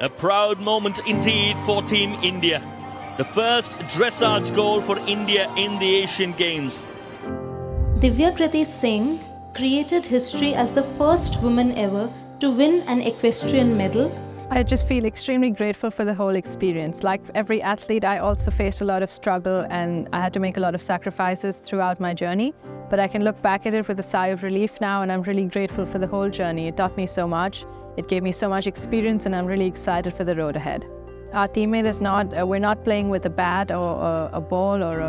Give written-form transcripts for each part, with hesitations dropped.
A proud moment indeed for Team India. The first dressage goal for India in the Asian Games. Divyakriti Singh created history as the first woman ever to win an equestrian medal. I just feel extremely grateful for the whole experience. Like every athlete, I also faced a lot of struggle and I had to make a lot of sacrifices throughout my journey. But I can look back at it with a sigh of relief now, and I'm really grateful for the whole journey. It taught me so much. It gave me so much experience, and I'm really excited for the road ahead. Our teammate is not, we're not playing with a bat or a ball or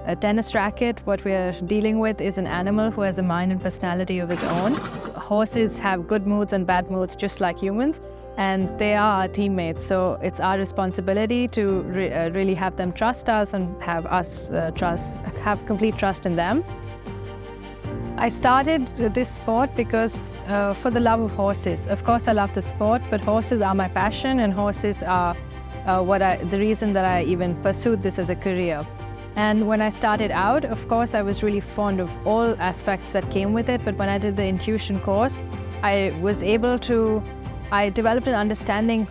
a tennis racket. What we're dealing with is an animal who has a mind and personality of his own. Horses have good moods and bad moods just like humans, and they are our teammates. So it's our responsibility to really have them trust us and have us have complete trust in them. I started this sport because for the love of horses. Of course, I love the sport, but horses are my passion, and horses are the reason that I even pursued this as a career. And when I started out, of course, I was really fond of all aspects that came with it. But when I did the intuition course, I developed an understanding,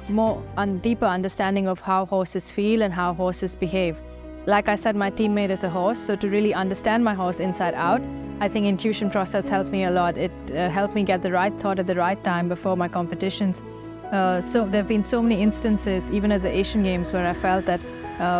deeper understanding of how horses feel and how horses behave. Like I said, my teammate is a horse, so to really understand my horse inside out, I think intuition process helped me a lot. It helped me get the right thought at the right time before my competitions. So there have been so many instances, even at the Asian Games, where I felt that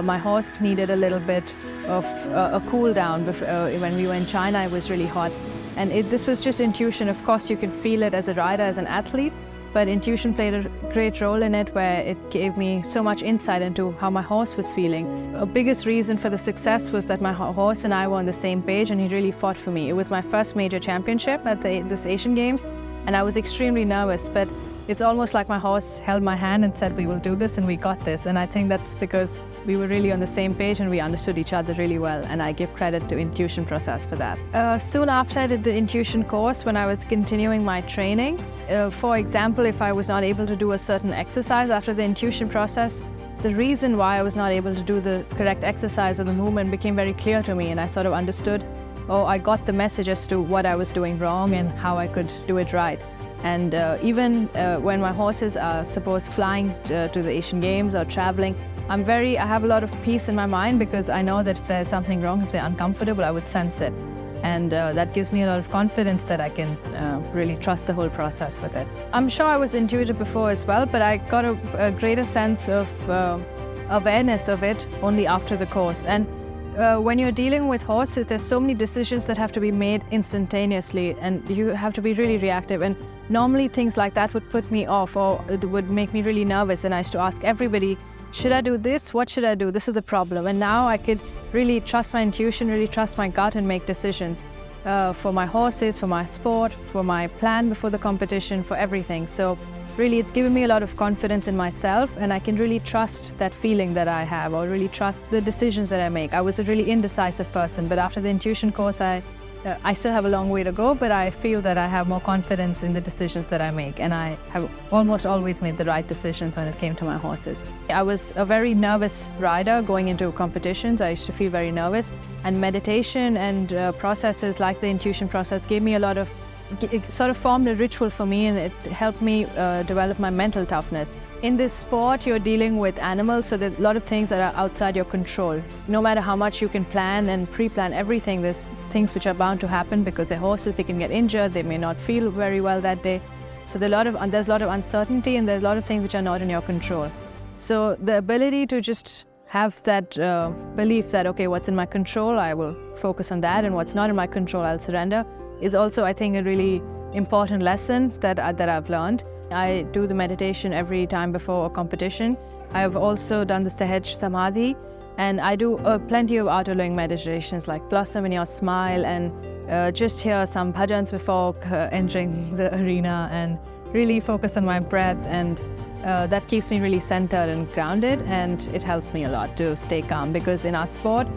my horse needed a little bit of a cool down. When we were in China, it was really hot. And this was just intuition. Of course, you can feel it as a rider, as an athlete, but intuition played a great role in it, where it gave me so much insight into how my horse was feeling. A biggest reason for the success was that my horse and I were on the same page, and he really fought for me. It was my first major championship at this Asian Games, and I was extremely nervous, but it's almost like my horse held my hand and said, we will do this, and we got this. And I think that's because we were really on the same page and we understood each other really well, and I give credit to intuition process for that. Soon after I did the intuition course, when I was continuing my training, for example, if I was not able to do a certain exercise after the intuition process, the reason why I was not able to do the correct exercise or the movement became very clear to me, and I sort of understood, I got the message as to what I was doing wrong and how I could do it right. And even when my horses are flying to the Asian Games or traveling, I have a lot of peace in my mind, because I know that if there's something wrong, if they're uncomfortable, I would sense it. And that gives me a lot of confidence that I can really trust the whole process with it. I'm sure I was intuitive before as well, but I got a greater sense of awareness of it only after the course. And when you're dealing with horses, there's so many decisions that have to be made instantaneously, and you have to be really reactive. And normally things like that would put me off, or it would make me really nervous, and I used to ask everybody, should I do this? What should I do? This is the problem. And now I could really trust my intuition, really trust my gut, and make decisions for my horses, for my sport, for my plan before the competition, for everything. So really, it's given me a lot of confidence in myself, and I can really trust that feeling that I have, or really trust the decisions that I make. I was a really indecisive person, but after the intuition course, I still have a long way to go, but I feel that I have more confidence in the decisions that I make, and I have almost always made the right decisions when it came to my horses. I was a very nervous rider going into competitions. I used to feel very nervous, and meditation and processes like the intuition process gave me it sort of formed a ritual for me, and it helped me develop my mental toughness. In this sport, you're dealing with animals, so there's a lot of things that are outside your control. No matter how much you can plan and pre-plan everything, there's things which are bound to happen, because they're horses, they can get injured, they may not feel very well that day. So there's a lot of uncertainty, and there's a lot of things which are not in your control. So the ability to just have that belief that, okay, what's in my control, I will focus on that, and what's not in my control, I'll surrender, is also, I think, a really important lesson that I've learned. I do the meditation every time before a competition. I have also done the Sahaj Samadhi, and I do plenty of outer-lowing meditations like Blossom in Your Smile, and just hear some bhajans before entering the arena, and really focus on my breath, and that keeps me really centered and grounded, and it helps me a lot to stay calm, because in our sport,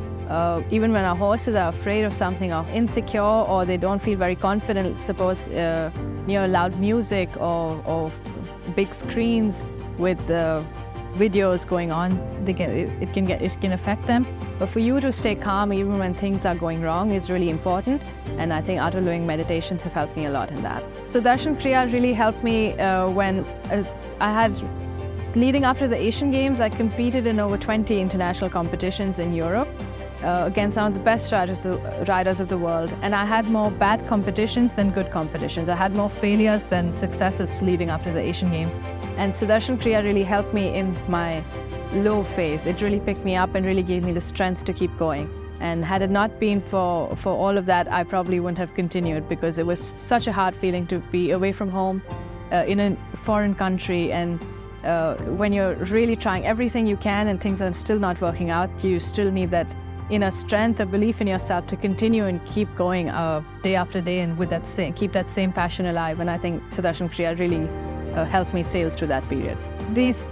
even when our horses are afraid of something, or insecure, or they don't feel very confident, suppose near loud music or big screens with videos going on, it can affect them. But for you to stay calm even when things are going wrong is really important, and I think outer-lowing meditations have helped me a lot in that. Sudarshan Kriya really helped me when I had Leading after the Asian Games, I competed in over 20 international competitions in Europe against some of the best riders of the world. And I had more bad competitions than good competitions. I had more failures than successes leading after the Asian Games. And Sudarshan Kriya really helped me in my low phase. It really picked me up and really gave me the strength to keep going. And had it not been for all of that, I probably wouldn't have continued, because it was such a hard feeling to be away from home in a foreign country. And when you're really trying everything you can and things are still not working out, you still need that inner strength, a belief in yourself to continue and keep going day after day, and with keep that same passion alive. And I think Sudarshan Kriya really helped me sail through that period. These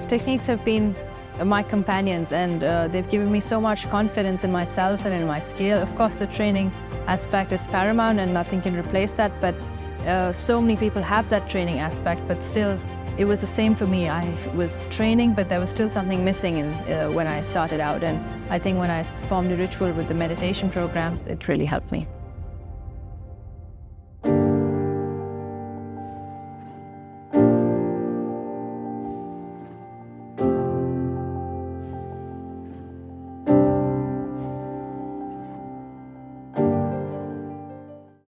techniques have been my companions, and they've given me so much confidence in myself and in my skill. Of course, the training aspect is paramount and nothing can replace that, but so many people have that training aspect, but still it was the same for me. I was training, but there was still something missing when I started out, and I think when I formed a ritual with the meditation programs, it really helped me.